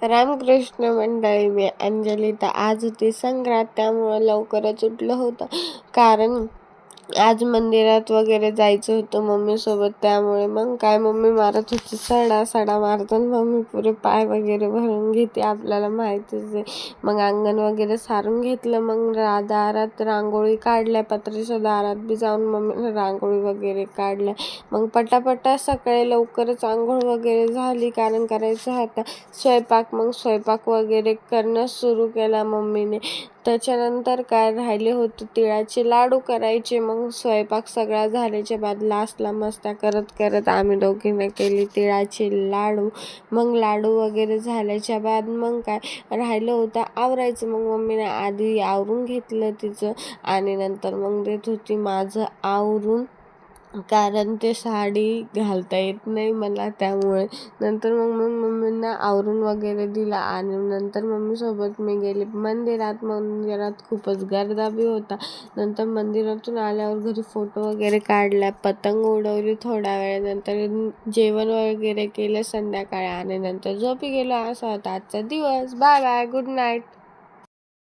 रामकृष्ण मंडळी, मी अंजली. तर आज होती संक्रांत, त्यामुळं लवकरच उठलं होतं कारण आज मंदिरात वगैरे जायचं होतं मम्मीसोबत. त्यामुळे मग काय मम्मी मारत होती सडा मारताना मम्मी पुरे पाय वगैरे भरून घेते, आपल्याला माहितीच आहे. मग अंगण वगैरे सारून घेतलं, मग दारात रांगोळी काढल्या, पत्र्याच्या दारात बी जाऊन मम्मीने रांगोळी वगैरे काढल्या. मग पटापटा सकाळी लवकरच आंघोळ वगैरे झाली कारण करायचं होता स्वयंपाक. मग स्वयंपाक वगैरे करणं सुरू केला मम्मीने. त्याच्यानंतर काय राहिले होते तिळाचे लाडू करायचे. मग स्वयंपाक सगळा झाल्याच्या बाद लास्टला मस्त्या करत करत आम्ही दोघींना केली तिळाचे लाडू. मग लाडू वगैरे झाल्याच्या बाद मग काय राहिलं होतं आवरायचं. मग मम्मीने आधी आवरून घेतलं तिचं आणि नंतर मग देत होती माझं आवरून, कारण ते साडी घालता येत नाही मला, त्यामुळे. नंतर मग मम्मींना आवरून वगैरे दिला आणि नंतर मम्मीसोबत मी गेले मंदिरात खूपच गर्दा बी होता. नंतर मंदिरातून आल्यावर घरी फोटो वगैरे काढला, पतंग उडवली थोड्या वेळानंतर, जेवण वगैरे केलं संध्याकाळी आणि नंतर झोपी गेलो. असा होता आजचा दिवस. Bye bye, good night.